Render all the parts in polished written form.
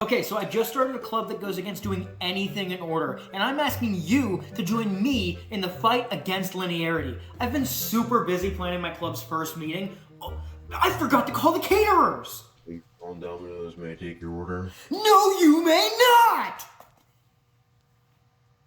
Okay, so I just started a club that goes against doing anything in order, and I'm asking you to join me in the fight against linearity. I've been super busy planning my club's first meeting. Oh, I forgot to call the caterers! On Domino's, may I take your order? No, you may not!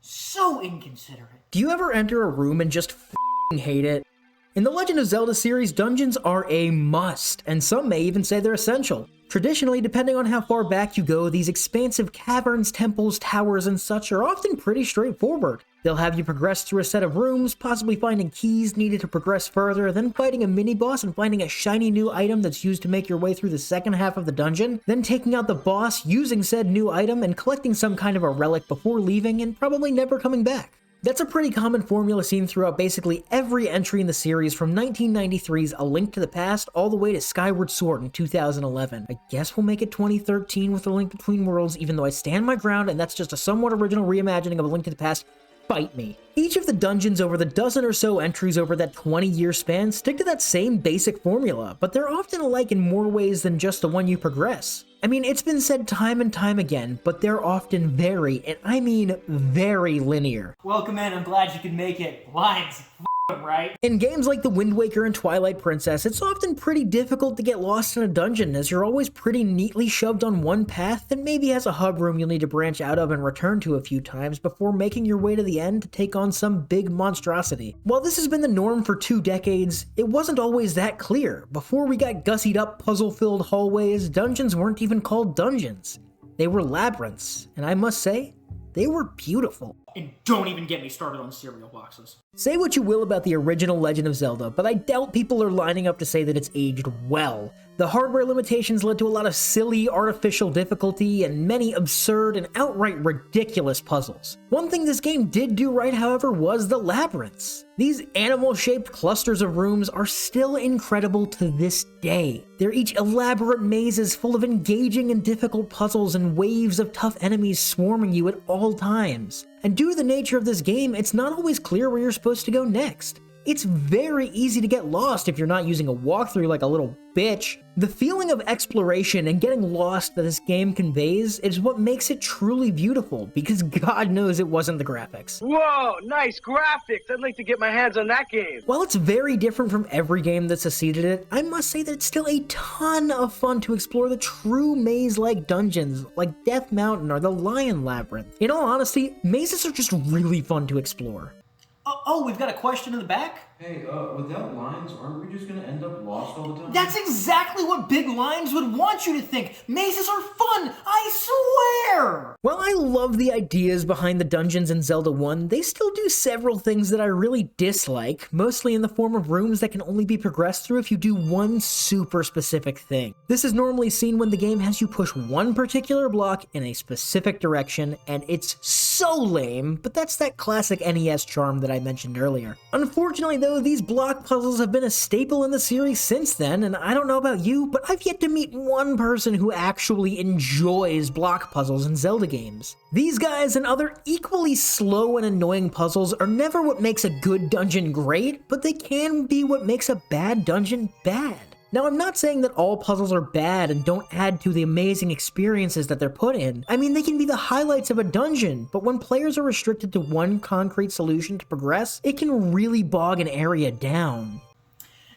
So inconsiderate. Do you ever enter a room and just f***ing hate it? In the Legend of Zelda series, dungeons are a must, and some may even say they're essential. Traditionally, depending on how far back you go, these expansive caverns, temples, towers, and such are often pretty straightforward. They'll have you progress through a set of rooms, possibly finding keys needed to progress further, then fighting a mini-boss and finding a shiny new item that's used to make your way through the second half of the dungeon, then taking out the boss, using said new item, and collecting some kind of a relic before leaving and probably never coming back. That's a pretty common formula seen throughout basically every entry in the series from 1993's A Link to the Past all the way to Skyward Sword in 2011. I guess we'll make it 2013 with A Link Between Worlds, even though I stand my ground and that's just a somewhat original reimagining of A Link to the Past. Fight me. Each of the dungeons over the dozen or so entries over that 20-year span stick to that same basic formula, but they're often alike in more ways than just the one you progress. I mean, it's been said time and time again, but they're often very, and I mean very linear. Welcome in, I'm glad you could make it. Lines, right? In games like The Wind Waker and Twilight Princess, it's often pretty difficult to get lost in a dungeon as you're always pretty neatly shoved on one path that maybe has a hub room you'll need to branch out of and return to a few times before making your way to the end to take on some big monstrosity. While this has been the norm for 2 decades, it wasn't always that clear. Before we got gussied up puzzle-filled hallways, dungeons weren't even called dungeons. They were labyrinths, and I must say, they were beautiful. And don't even get me started on cereal boxes. Say what you will about the original Legend of Zelda, but I doubt people are lining up to say that it's aged well. The hardware limitations led to a lot of silly, artificial difficulty and many absurd and outright ridiculous puzzles. One thing this game did do right, however, was the labyrinths. These animal-shaped clusters of rooms are still incredible to this day. They're each elaborate mazes full of engaging and difficult puzzles and waves of tough enemies swarming you at all times. And due to the nature of this game, it's not always clear where you're supposed to go next. It's very easy to get lost if you're not using a walkthrough like a little bitch. The feeling of exploration and getting lost that this game conveys is what makes it truly beautiful, because God knows it wasn't the graphics. Whoa, nice graphics! I'd like to get my hands on that game! While it's very different from every game that succeeded it, I must say that it's still a ton of fun to explore the true maze-like dungeons like Death Mountain or the Lion Labyrinth. In all honesty, mazes are just really fun to explore. Oh, we've got a question in the back? Hey, without lines, aren't we just gonna end up lost all the time? That's exactly what big lines would want you to think. Mazes are fun, I swear! While I love the ideas behind the dungeons in Zelda 1, they still do several things that I really dislike, mostly in the form of rooms that can only be progressed through if you do one super specific thing. This is normally seen when the game has you push one particular block in a specific direction, and it's so lame, but that's that classic NES charm that I mentioned earlier. Unfortunately though, these block puzzles have been a staple in the series since then, and I don't know about you, but I've yet to meet one person who actually enjoys block puzzles in Zelda games. These guys and other equally slow and annoying puzzles are never what makes a good dungeon great, but they can be what makes a bad dungeon bad. Now, I'm not saying that all puzzles are bad and don't add to the amazing experiences that they're put in. I mean, they can be the highlights of a dungeon, but when players are restricted to one concrete solution to progress, it can really bog an area down.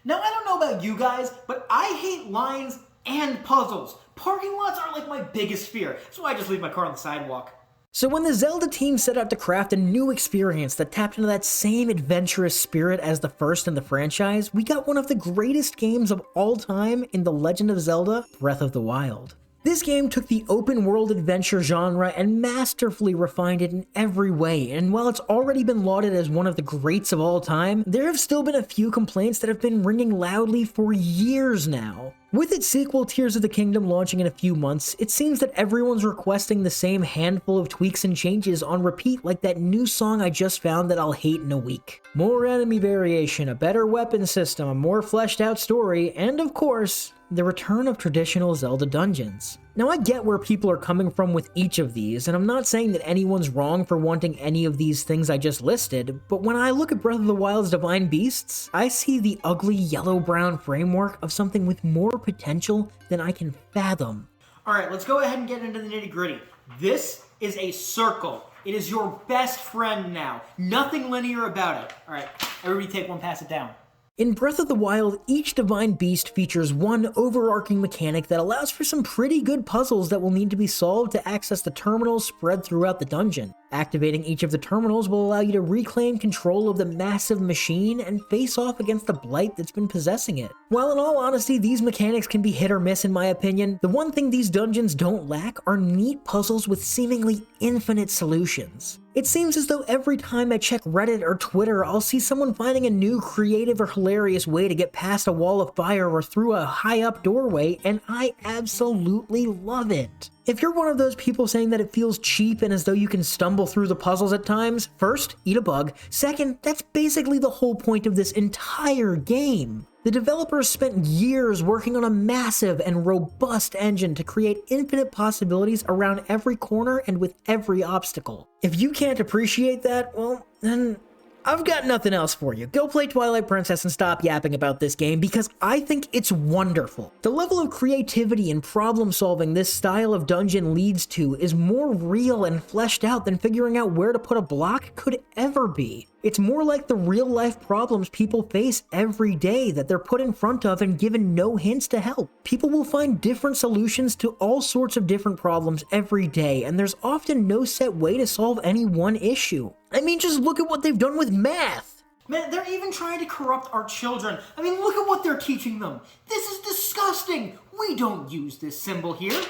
Now, I don't know about you guys, but I hate lines and puzzles. Parking lots are like my biggest fear, so I just leave my car on the sidewalk. So when the Zelda team set out to craft a new experience that tapped into that same adventurous spirit as the first in the franchise, we got one of the greatest games of all time in The Legend of Zelda: Breath of the Wild. This game took the open-world adventure genre and masterfully refined it in every way, and while it's already been lauded as one of the greats of all time, there have still been a few complaints that have been ringing loudly for years now. With its sequel, Tears of the Kingdom, launching in a few months, it seems that everyone's requesting the same handful of tweaks and changes on repeat, like that new song I just found that I'll hate in a week. More enemy variation, a better weapon system, a more fleshed out story, and of course, the return of traditional Zelda dungeons. Now, I get where people are coming from with each of these, and I'm not saying that anyone's wrong for wanting any of these things I just listed, but when I look at Breath of the Wild's Divine Beasts, I see the ugly yellow-brown framework of something with more potential than I can fathom. Alright, let's go ahead and get into the nitty-gritty. This is a circle. It is your best friend now. Nothing linear about it. Alright, everybody take one, pass it down. In Breath of the Wild, each divine beast features one overarching mechanic that allows for some pretty good puzzles that will need to be solved to access the terminals spread throughout the dungeon. Activating each of the terminals will allow you to reclaim control of the massive machine and face off against the blight that's been possessing it. While in all honesty, these mechanics can be hit or miss in my opinion, the one thing these dungeons don't lack are neat puzzles with seemingly infinite solutions. It seems as though every time I check Reddit or Twitter, I'll see someone finding a new creative or hilarious way to get past a wall of fire or through a high-up doorway, and I absolutely love it. If you're one of those people saying that it feels cheap and as though you can stumble through the puzzles at times, first, eat a bug. Second, that's basically the whole point of this entire game. The developers spent years working on a massive and robust engine to create infinite possibilities around every corner and with every obstacle. If you can't appreciate that, well, then I've got nothing else for you. Go play Twilight Princess and stop yapping about this game because I think it's wonderful. The level of creativity and problem solving this style of dungeon leads to is more real and fleshed out than figuring out where to put a block could ever be. It's more like the real life problems people face every day that they're put in front of and given no hints to help. People will find different solutions to all sorts of different problems every day, and there's often no set way to solve any one issue. I mean, just look at what they've done with math. Man, they're even trying to corrupt our children. I mean, look at what they're teaching them. This is disgusting. We don't use this symbol here.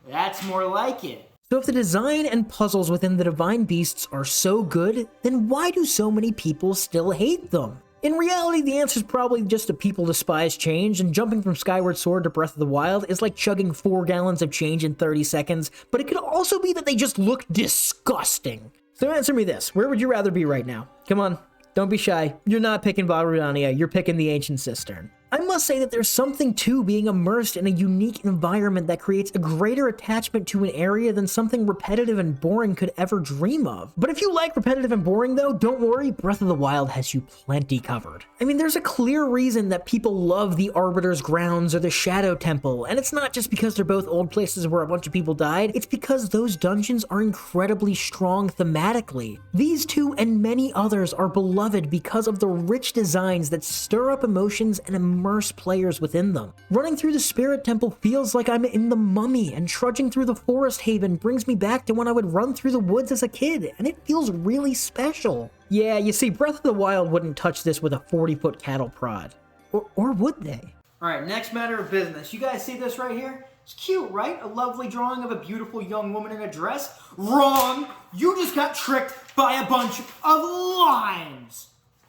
That's more like it. So if the design and puzzles within the Divine Beasts are so good, then why do so many people still hate them? In reality, the answer is probably just that people despise change, and jumping from Skyward Sword to Breath of the Wild is like chugging 4 gallons of change in 30 seconds, but it could also be that they just look disgusting. So answer me this, where would you rather be right now? Come on, don't be shy. You're not picking Baruania, you're picking the Ancient Cistern. I must say that there's something to being immersed in a unique environment that creates a greater attachment to an area than something repetitive and boring could ever dream of. But if you like repetitive and boring though, don't worry, Breath of the Wild has you plenty covered. I mean, there's a clear reason that people love the Arbiter's Grounds or the Shadow Temple, and it's not just because they're both old places where a bunch of people died, it's because those dungeons are incredibly strong thematically. These two and many others are beloved because of the rich designs that stir up emotions and immerse players within them. Running through the Spirit Temple feels like I'm in the Mummy, and trudging through the Forest Haven brings me back to when I would run through the woods as a kid, and it feels really special. Yeah, you see, Breath of the Wild wouldn't touch this with a 40-foot cattle prod. Or would they? Alright, next matter of business. You guys see this right here? It's cute, right? A lovely drawing of a beautiful young woman in a dress. Wrong! You just got tricked by a bunch of lines!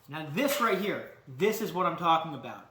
Now this right here, this is what I'm talking about.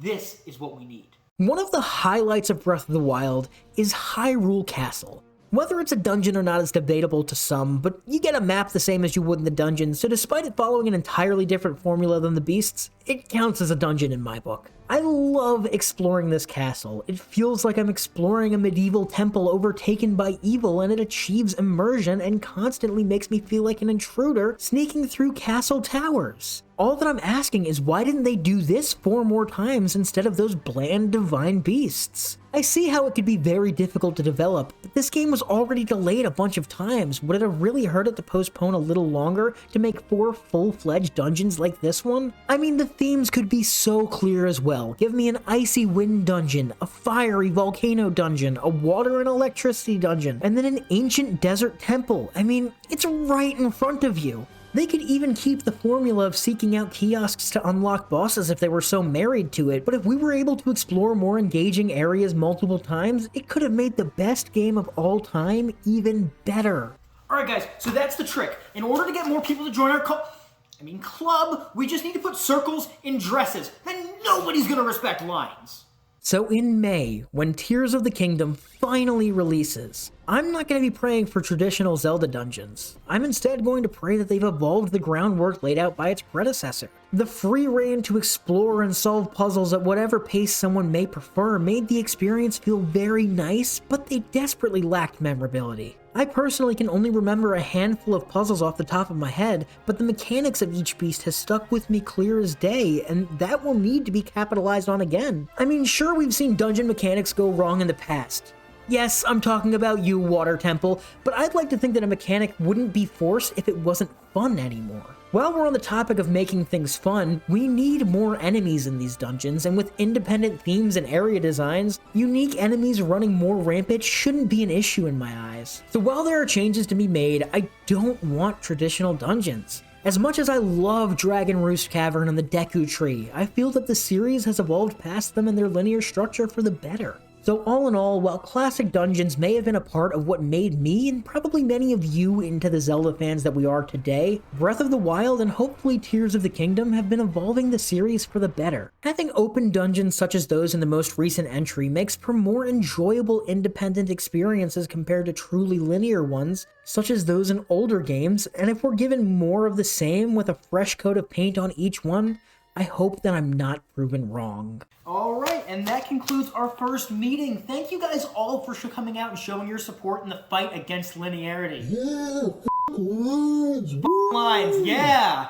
This is what we need. One of the highlights of Breath of the Wild is Hyrule Castle. Whether it's a dungeon or not is debatable to some, but you get a map the same as you would in the dungeon, so despite it following an entirely different formula than the beasts, it counts as a dungeon in my book. I love exploring this castle. It feels like I'm exploring a medieval temple overtaken by evil, and it achieves immersion and constantly makes me feel like an intruder sneaking through castle towers. All that I'm asking is why didn't they do this 4 more times instead of those bland divine beasts? I see how it could be very difficult to develop, but this game was already delayed a bunch of times. Would it have really hurt it to postpone a little longer to make 4 full-fledged dungeons like this one? I mean, the themes could be so clear as well. Give me an icy wind dungeon, a fiery volcano dungeon, a water and electricity dungeon, and then an ancient desert temple. I mean, it's right in front of you. They could even keep the formula of seeking out kiosks to unlock bosses if they were so married to it, but if we were able to explore more engaging areas multiple times, it could have made the best game of all time even better. Alright guys, so that's the trick. In order to get more people to join our club, we just need to put circles in dresses. Then nobody's gonna respect lines. So in May, when Tears of the Kingdom finally releases. I'm not going to be praying for traditional Zelda dungeons. I'm instead going to pray that they've evolved the groundwork laid out by its predecessor. The free reign to explore and solve puzzles at whatever pace someone may prefer made the experience feel very nice, but they desperately lacked memorability. I personally can only remember a handful of puzzles off the top of my head, but the mechanics of each beast has stuck with me clear as day, and that will need to be capitalized on again. I mean, sure, we've seen dungeon mechanics go wrong in the past. Yes, I'm talking about you, Water Temple, but I'd like to think that a mechanic wouldn't be forced if it wasn't fun anymore. While we're on the topic of making things fun, we need more enemies in these dungeons, and with independent themes and area designs, unique enemies running more rampant shouldn't be an issue in my eyes. So while there are changes to be made, I don't want traditional dungeons. As much as I love Dragon Roost Cavern and the Deku Tree, I feel that the series has evolved past them and their linear structure for the better. So all in all, while classic dungeons may have been a part of what made me and probably many of you into the Zelda fans that we are today, Breath of the Wild and hopefully Tears of the Kingdom have been evolving the series for the better. Having open dungeons such as those in the most recent entry makes for more enjoyable independent experiences compared to truly linear ones, such as those in older games, and if we're given more of the same with a fresh coat of paint on each one, I hope that I'm not proven wrong. Alright, and that concludes our first meeting. Thank you guys all for coming out and showing your support in the fight against linearity. Yeah, lines. Lines, yeah!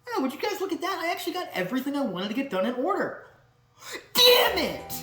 Yeah, would you guys look at that? I actually got everything I wanted to get done in order. Damn it!